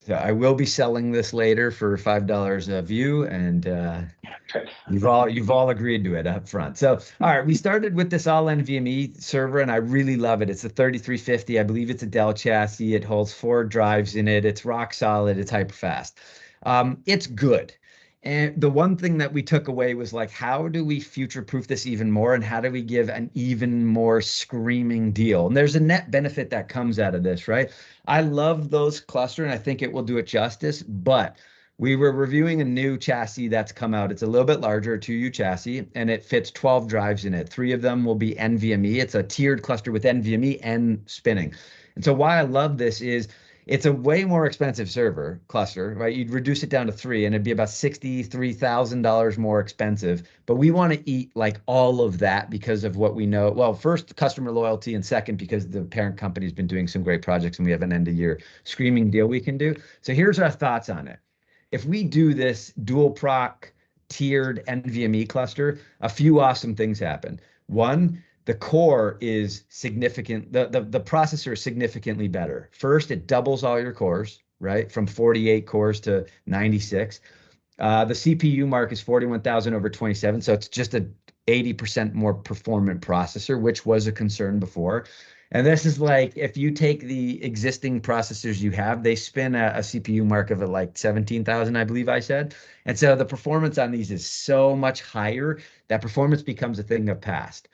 So I will be selling this later for $5 a view, and Okay. you've all agreed to it up front. So all right, we started with this all NVMe server, and I really love it. It's a 3350. I believe it's a Dell chassis. It holds 4 drives in it. It's rock solid. It's hyper fast. It's good. And the one thing that we took away was like, how do we future proof this even more? And how do we give an even more screaming deal? And there's a net benefit that comes out of this, right? I love those cluster and I think it will do it justice, but we were reviewing a new chassis that's come out. It's a little bit larger, a 2U chassis, and it fits 12 drives in it. 3 of them will be NVMe. It's a tiered cluster with NVMe and spinning. And so why I love this is it's a way more expensive server cluster, right? You'd reduce it down to 3 and it'd be about $63,000 more expensive. But we want to eat like all of that because of what we know. Well, first, customer loyalty, and second, because the parent company's been doing some great projects and we have an end of year screaming deal we can do. So here's our thoughts on it. If we do this dual proc tiered NVMe cluster, a few awesome things happen. One, the core is significant, the processor is significantly better. First, it doubles all your cores, right? From 48 cores to 96. The CPU mark is 41,000 over 27, so it's just a 80% more performant processor, which was a concern before. And this is like if you take the existing processors you have, they spin a CPU mark of like 17,000, I believe I said. And so the performance on these is so much higher that performance becomes a thing of past.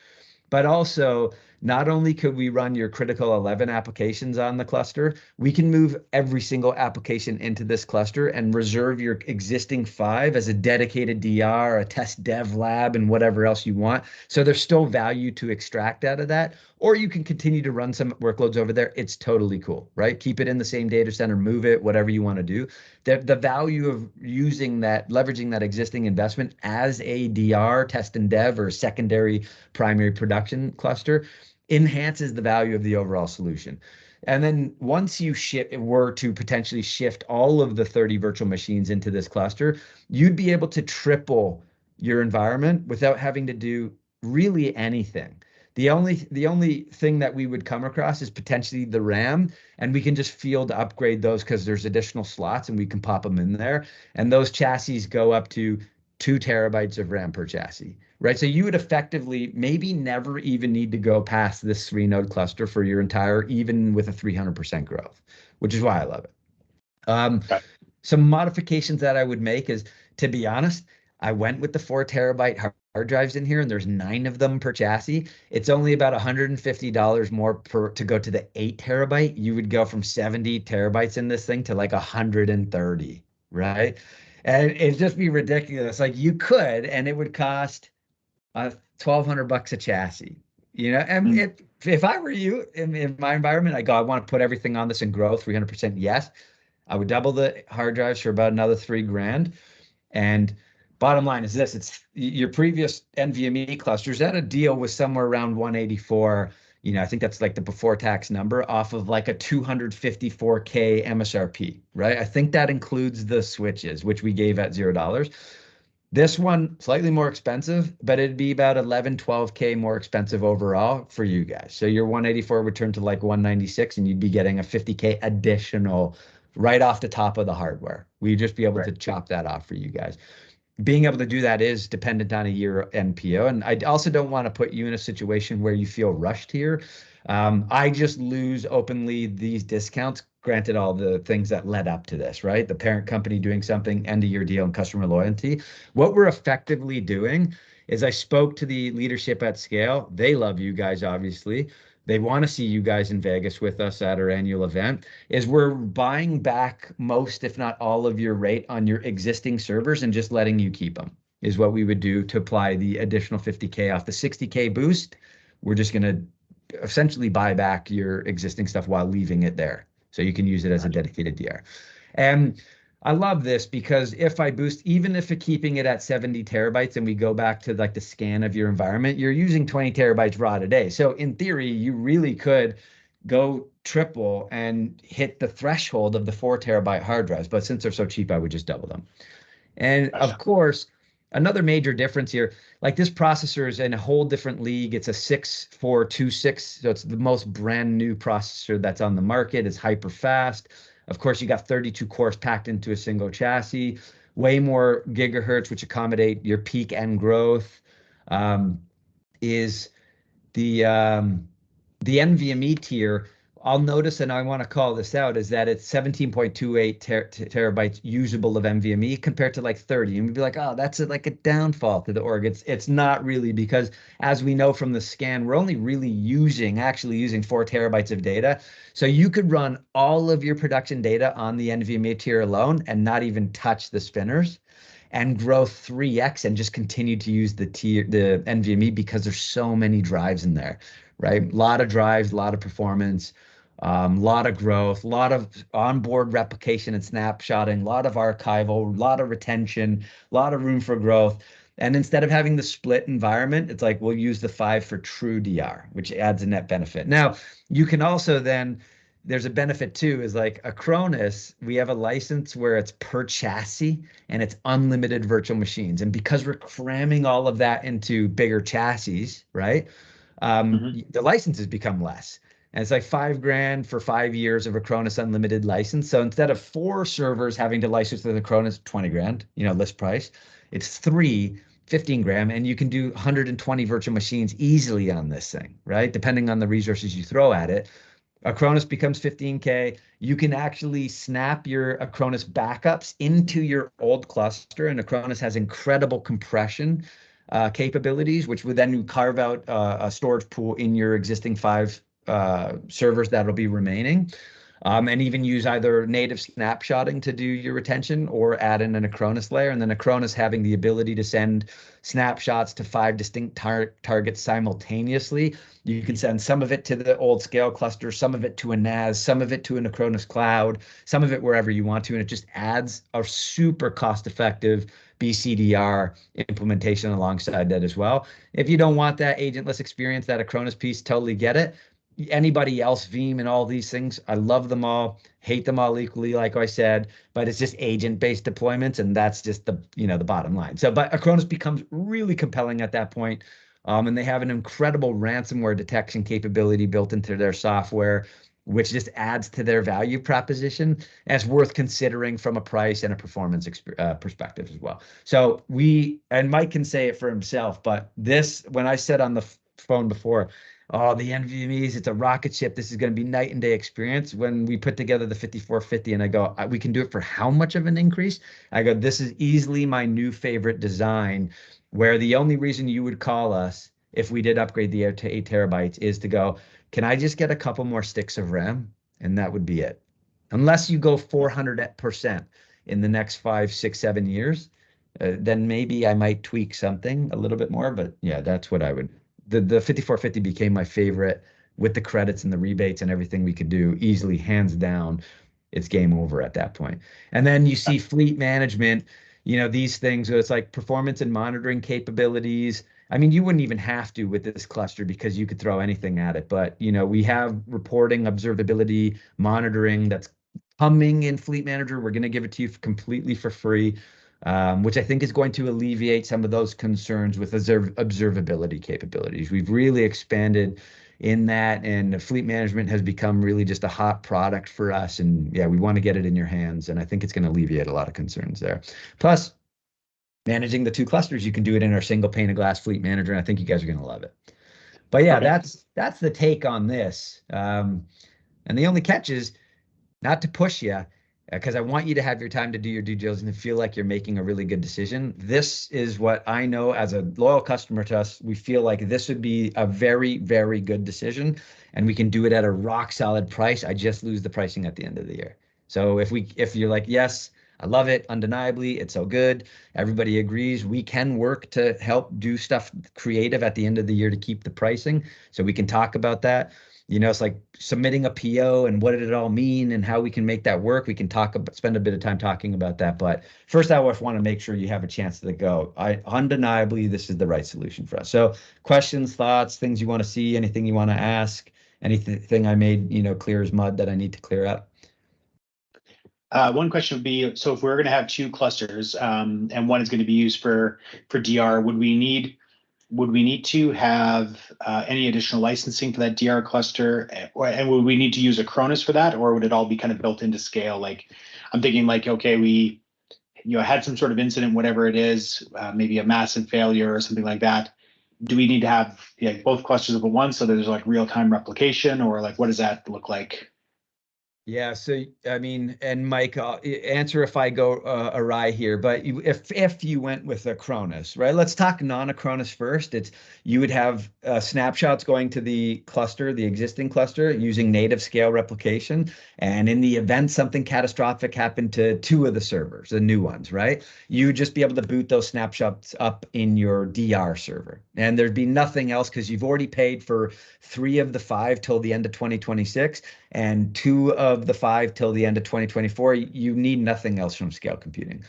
But also, not only could we run your critical 11 applications on the cluster, we can move every single application into this cluster and reserve your existing 5 as a dedicated DR, a test dev lab, and whatever else you want. So there's still value to extract out of that. Or you can continue to run some workloads over there. It's totally cool, right? Keep it in the same data center, move it, whatever you want to do. The value of using that, leveraging that existing investment as a DR, test and dev, or secondary primary production cluster enhances the value of the overall solution. And then once you were to potentially shift all of the 30 virtual machines into this cluster, you'd be able to triple your environment without having to do really anything. The only thing that we would come across is potentially the RAM, and we can just field upgrade those because there's additional slots and we can pop them in there. And those chassis go up to 2 terabytes of RAM per chassis, right? So you would effectively maybe never even need to go past this 3 node cluster for your entire, even with a 300% growth, which is why I love it. Um, Okay. some modifications that I would make is, to be honest, I went with the 4 terabyte hard drives in here, and there's 9 of them per chassis. It's only about $150 more to go to the 8 terabyte. You would go from 70 terabytes in this thing to like 130, right? And it'd just be ridiculous. Like you could, and it would cost 1,200 bucks a chassis. And Mm. if I were you in my environment, I go, I want to put everything on this and grow 300%. Yes, I would double the hard drives for about another 3 grand. And bottom line is this: it's your previous NVMe clusters at a deal was somewhere around 184. I think that's like the before tax number off of like a 254K MSRP, right? I think that includes the switches, which we gave at $0. This one slightly more expensive, but it'd be about 11, 12K more expensive overall for you guys. So your 184 would turn to like 196, and you'd be getting a 50K additional right off the top of the hardware. We'd just be able Right. to chop that off for you guys. Being able to do that is dependent on a year NPO. And I also don't want to put you in a situation where you feel rushed here. I just lose openly these discounts, granted all the things that led up to this, right? The parent company doing something, end of year deal, and customer loyalty. What we're effectively doing is I spoke to the leadership at Scale. They love you guys, obviously. They want to see you guys in Vegas with us at our annual event. Is we're buying back most, if not all, of your rate on your existing servers and just letting you keep them, is what we would do to apply the additional 50K off the 60K boost. We're just going to essentially buy back your existing stuff while leaving it there. So you can use it as a Gotcha. dedicated DR. And I love this because if I boost, even if it's keeping it at 70 terabytes and we go back to like the scan of your environment, you're using 20 terabytes raw today. So in theory, you really could go triple and hit the threshold of the 4 terabyte hard drives. But since they're so cheap, I would just double them. And of Gotcha. course, another major difference here, like this processor is in a whole different league. It's a 6426, so it's the most brand new processor that's on the market. It's hyper fast. Of course, you got 32 cores packed into a single chassis, way more gigahertz, which accommodate your peak and growth. Is the NVMe tier, I'll notice, and I want to call this out, is that it's 17.28 terabytes usable of NVMe compared to like 30. And we'd be like, oh, that's like a downfall to the org. It's not really, because as we know from the scan, we're only really actually using 4 terabytes of data. So you could run all of your production data on the NVMe tier alone and not even touch the spinners and grow 3x and just continue to use the NVMe because there's so many drives in there, right? A lot of drives, a lot of performance, a lot of growth, a lot of onboard replication and snapshotting, a lot of archival, a lot of retention, a lot of room for growth. And instead of having the split environment, it's like we'll use the 5 for true DR, which adds a net benefit. Now, you can also then, there's a benefit too, is like Acronis, we have a license where it's per chassis and it's unlimited virtual machines. And because we're cramming all of that into bigger chassis, right? The licenses become less. And it's like $5,000 for 5 years of Acronis unlimited license. So instead of 4 servers having to license with Acronis, $20,000, list price, it's 3, $15,000, and you can do 120 virtual machines easily on this thing, right? Depending on the resources you throw at it. Acronis becomes $15K. You can actually snap your Acronis backups into your old cluster, and Acronis has incredible compression capabilities, which would then carve out a storage pool in your existing 5 servers that'll be remaining. And even use either native snapshotting to do your retention or add in an Acronis layer. And then Acronis having the ability to send snapshots to 5 distinct targets simultaneously. You can send some of it to the old scale cluster, some of it to a NAS, some of it to an Acronis cloud, some of it wherever you want to. And it just adds a super cost-effective BCDR implementation alongside that as well. If you don't want that agentless experience, that Acronis piece, totally get it. Anybody else, Veeam and all these things, I love them all, hate them all equally, like I said, but it's just agent-based deployments, and that's just the bottom line. So, but Acronis becomes really compelling at that point, and they have an incredible ransomware detection capability built into their software, which just adds to their value proposition. And it's worth considering from a price and a performance perspective as well. So and Mike can say it for himself, but this, when I said on the phone before, oh, the NVMEs, it's a rocket ship, this is going to be night and day experience. When we put together the 5450 and I go, we can do it for how much of an increase? I go, this is easily my new favorite design, where the only reason you would call us if we did upgrade the air to 8 terabytes is to go, can I just get a couple more sticks of RAM? And that would be it. Unless you go 400% in the next 5, 6, 7 years, then maybe I might tweak something a little bit more. But yeah, that's what I would. The 5450 became my favorite with the credits and the rebates and everything we could do easily, hands down. It's game over at that point. And then you see fleet management, these things, it's like performance and monitoring capabilities. I mean, you wouldn't even have to with this cluster because you could throw anything at it. But, we have reporting, observability, monitoring that's coming in Fleet Manager. We're going to give it to you completely for free, which I think is going to alleviate some of those concerns with observability capabilities. We've really expanded in that, and fleet management has become really just a hot product for us. And yeah, we want to get it in your hands, and I think it's going to alleviate a lot of concerns there. Plus, managing the 2 clusters, you can do it in our single pane of glass Fleet Manager, and I think you guys are going to love it. But yeah, okay. That's the take on this. And the only catch is not to push you, because I want you to have your time to do your due diligence and feel like you're making a really good decision. This is what I know as a loyal customer to us. We feel like this would be a very, very good decision, and we can do it at a rock solid price. I just lose the pricing at the end of the year. So if you're like, yes, I love it, undeniably, it's so good, everybody agrees, we can work to help do stuff creative at the end of the year to keep the pricing. So we can talk about that. It's like submitting a PO and what did it all mean and how we can make that work. We can spend a bit of time talking about that. But first, I want to make sure you have a chance to go. Undeniably, this is the right solution for us. So questions, thoughts, things you want to see, anything you want to ask, anything I made, clear as mud that I need to clear up? One question would be, so if we're going to have 2 clusters and one is going to be used for DR, would we need would we need to have any additional licensing for that DR cluster? And would we need to use Acronis for that, or would it all be kind of built into Scale? Like, I'm thinking like, okay, we had some sort of incident, whatever it is, maybe a massive failure or something like that. Do we need to have both clusters of at once so that there's like real-time replication, or like what does that look like? Yeah, so I mean, and Mike, answer if I go awry here, but if you went with Acronis, right? Let's talk non-Acronis first. It's you would have snapshots going to the cluster, the existing cluster, using native scale replication. And in the event something catastrophic happened to two of the servers, the new ones, right? You would just be able to boot those snapshots up in your DR server, and there'd be nothing else because you've already paid for 3 of the 5 till the end of 2026 and 2 of the 5 till the end of 2024. You need nothing else from scale computing.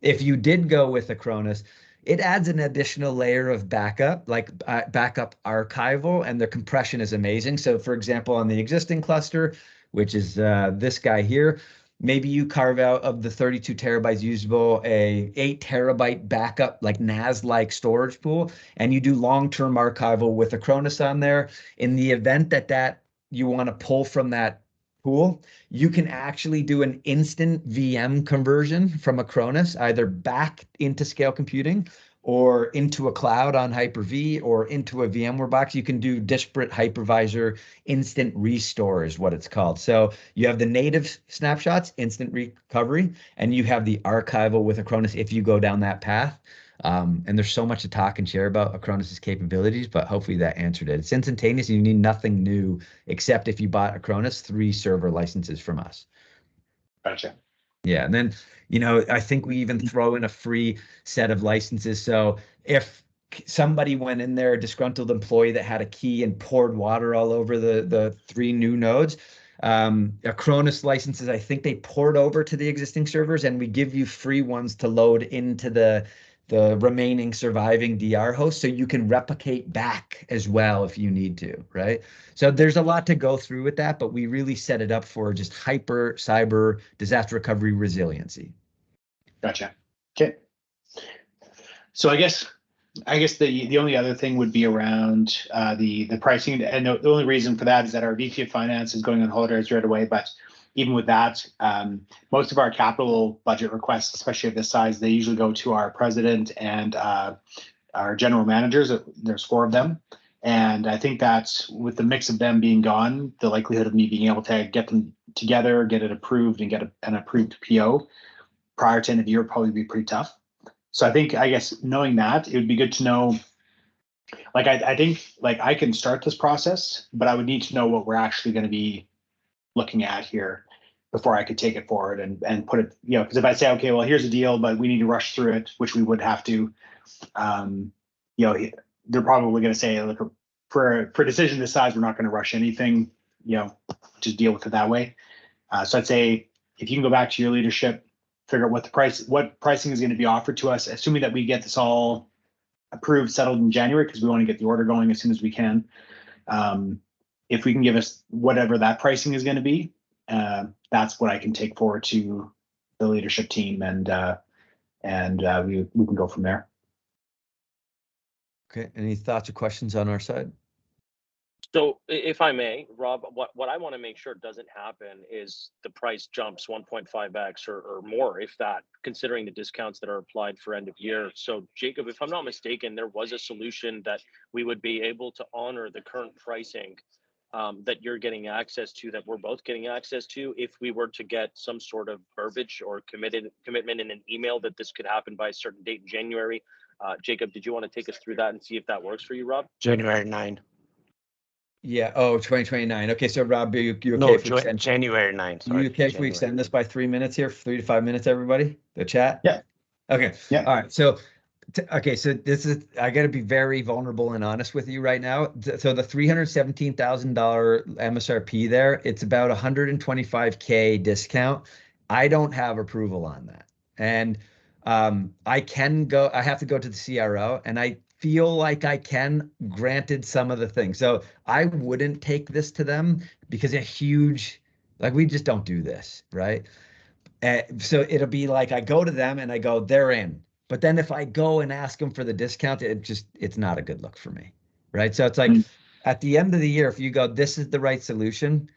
If you did go with Acronis, it adds an additional layer of backup, like backup archival, and the compression is amazing. So for example, on the existing cluster, which is this guy here, maybe you carve out of the 32 terabytes usable a 8 terabyte backup, like NAS-like storage pool, and you do long-term archival with Acronis on there. In the event that you want to pull from that pool, you can actually do an instant VM conversion from Acronis, either back into scale computing or into a cloud on Hyper-V or into a VMware box. You can do disparate hypervisor instant restore is what it's called. So you have the native snapshots, instant recovery, and you have the archival with Acronis if you go down that path. And there's so much to talk and share about Acronis's capabilities, but hopefully that answered it. It's instantaneous. You need nothing new except if you bought Acronis 3 server licenses from us. Gotcha. Yeah, and then I think we even throw in a free set of licenses. So if somebody went in there, a disgruntled employee that had a key and poured water all over the 3 new nodes, Acronis licenses, I think they poured over to the existing servers, and we give you free ones to load into the remaining surviving DR hosts, so you can replicate back as well if you need to, right? So there's a lot to go through with that, but we really set it up for just hyper cyber disaster recovery resiliency. Gotcha. Okay. So I guess the only other thing would be around the pricing, and the only reason for that is that our VP of Finance is going on holidays right away. But even with that, most of our capital budget requests, especially of this size, they usually go to our president and our general managers. There's 4 of them, and I think that with the mix of them being gone, the likelihood of me being able to get them together, get it approved, and get an approved PO prior to end of year would probably be pretty tough. So I guess knowing that, it would be good to know, like, I think like I can start this process, but I would need to know what we're actually going to be looking at here before I could take it forward and put it, because if I say, okay, well, here's a deal, but we need to rush through it, which we would have to, they're probably going to say, look, for a decision this size, we're not going to rush anything, just deal with it that way. So I'd say if you can go back to your leadership, figure out what pricing is going to be offered to us, assuming that we get this all approved, settled in January, because we want to get the order going as soon as we can. If we can give us whatever that pricing is going to be, that's what I can take forward to the leadership team, and we can go from there. Okay. Any thoughts or questions on our side? So if I may, Rob, what I want to make sure doesn't happen is the price jumps 1.5x or more, if that, considering the discounts that are applied for end of year. So Jacob, if I'm not mistaken, there was a solution that we would be able to honor the current pricing that you're getting access to, that we're both getting access to, if we were to get some sort of verbiage or commitment in an email that this could happen by a certain date in January. Jacob, did you want to take us through that and see if that works for you, Rob? January 9. Yeah. Oh, 2029. Okay. So Rob, you okay? No, January 9. Sorry. You okay if we extend this by 3 minutes here, 3 to 5 minutes, everybody? The chat? Yeah. Okay. Yeah. All right. So, so this is, I got to be very vulnerable and honest with you right now. So the $317,000 MSRP there, it's about $125K discount. I don't have approval on that. And I have to go to the CRO, and I feel like I can, granted some of the things. So I wouldn't take this to them because we just don't do this, right? So it'll be like I go to them and I go, they're in. But then if I go and ask them for the discount, it's not a good look for me, right? So it's like at the end of the year, if you go, this is the right solution,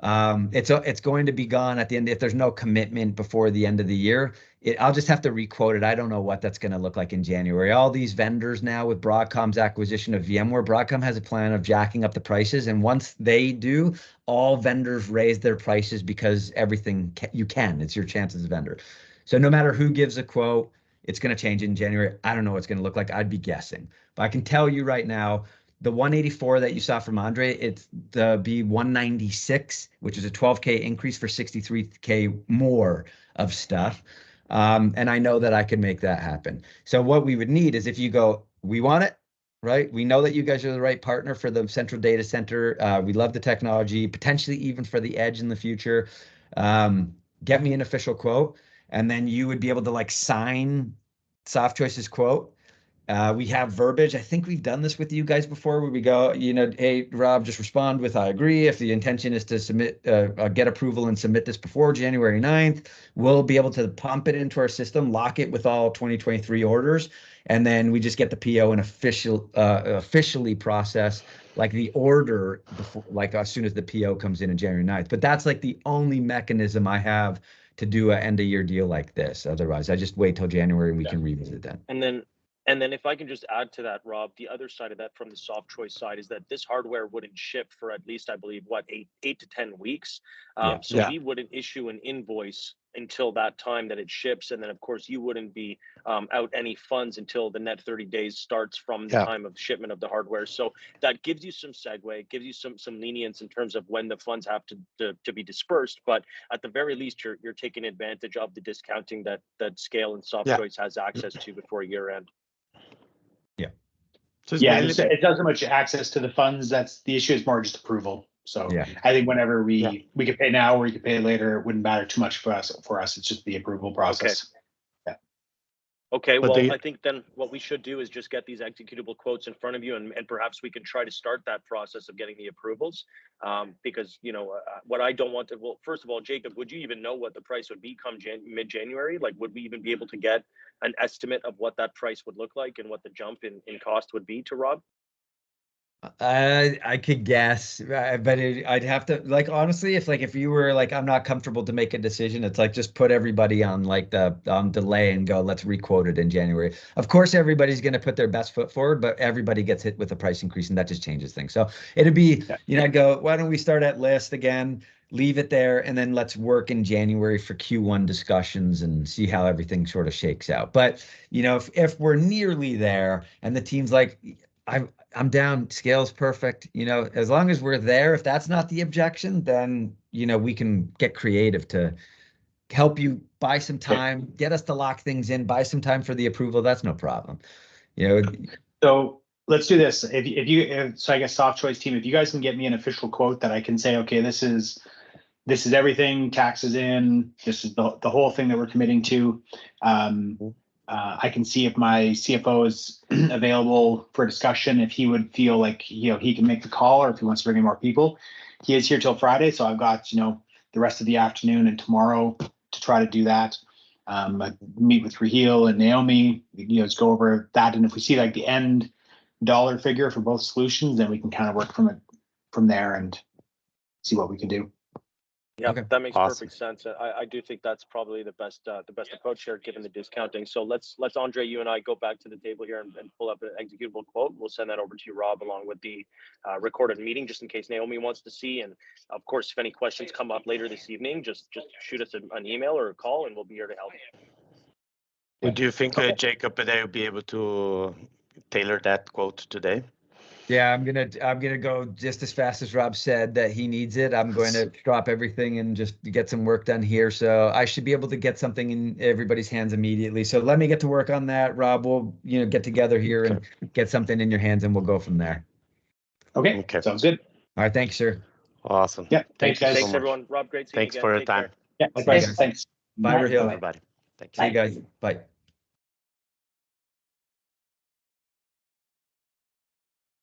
it's going to be gone at the end. If there's no commitment before the end of the year, I'll just have to requote it. I don't know what that's going to look like in January. All these vendors now with Broadcom's acquisition of VMware, Broadcom has a plan of jacking up the prices. And once they do, all vendors raise their prices because it's your chance as a vendor. So no matter who gives a quote, it's going to change in January. I don't know what it's going to look like. I'd be guessing. But I can tell you right now, the 184 that you saw from Andre, it's the B196, which is a 12K increase for 63K more of stuff. And I know that I can make that happen. So what we would need is if you go, we want it, right? We know that you guys are the right partner for the central data center. We love the technology, potentially even for the edge in the future. Get me an official quote. And then you would be able to like sign Softchoice's quote. We have verbiage. I think we've done this with you guys before where we go, hey, Rob, just respond with I agree. If the intention is to submit, get approval and submit this before January 9th, we'll be able to pump it into our system, lock it with all 2023 orders. And then we just get the PO and officially process like the order before, like as soon as the PO comes in January 9th. But that's like the only mechanism I have to do an end of year deal like this. Otherwise, I just wait till January and we can revisit that. And then if I can just add to that, Rob, the other side of that from the Softchoice side is that this hardware wouldn't ship for at least, I believe, eight to 10 weeks. We wouldn't issue an invoice until that time that it ships. And then, of course, you wouldn't be out any funds until the net 30 days starts from the time of shipment of the hardware. So that gives you some segue, gives you some lenience in terms of when the funds have to be dispersed. But at the very least, you're taking advantage of the discounting that Scale and Softchoice has access to before year end. So it doesn't much access to the funds. That's the issue. Is more just approval. So I think whenever we could pay now or we could pay later, it wouldn't matter too much for us. It's just the approval process. Okay, well, I think then what we should do is just get these executable quotes in front of you, and perhaps we can try to start that process of getting the approvals. Because, what I don't want to, well, first of all, Jacob, would you even know what the price would be come mid-January? Like, would we even be able to get an estimate of what that price would look like and what the jump in cost would be to Rob? I could guess, but I'd have to, like, honestly, if you were like, I'm not comfortable to make a decision, it's like just put everybody on like the delay and go, let's requote it in January. Of course, everybody's going to put their best foot forward, but everybody gets hit with a price increase, and that just changes things. So it'd be, I'd go, why don't we start at list again, leave it there, and then let's work in January for Q1 discussions and see how everything sort of shakes out. But if we're nearly there and the team's like, I'm down, Scale's perfect, as long as we're there, if that's not the objection, then we can get creative to help you buy some time, get us to lock things in, buy some time for the approval. That's no problem. So let's do this. So I guess Softchoice team, if you guys can get me an official quote that I can say, okay, this is everything, taxes in, this is the whole thing that we're committing to. I can see if my CFO is available for discussion, if he would feel like he can make the call, or if he wants to bring in more people. He is here till Friday, so I've got the rest of the afternoon and tomorrow to try to do that. I meet with Raheel and Naomi, let's go over that, and if we see like the end dollar figure for both solutions, then we can kind of work from there and see what we can do. Yeah, that makes perfect sense. I do think that's probably the best approach here, given the discounting. So let's Andre, you and I go back to the table here and pull up an executable quote. We'll send that over to you, Rob, along with the recorded meeting, just in case Naomi wants to see. And of course, if any questions come up later this evening, just shoot us an email or a call, and we'll be here to help. Would you think, Jacob, that I will be able to tailor that quote today? Yeah, I'm gonna go just as fast as Rob said that he needs it. I'm going to drop everything and just get some work done here. So I should be able to get something in everybody's hands immediately. So let me get to work on that. Rob, we'll get together here and get something in your hands, and we'll go from there. Okay. Sounds good. All right, thanks, sir. Awesome. Yeah, thanks guys. Thanks everyone. Rob, great seeing you again. Thanks for your time. Yeah, likewise. Thanks. Bye, Raheel. Everybody. Thank you. See you guys. Bye.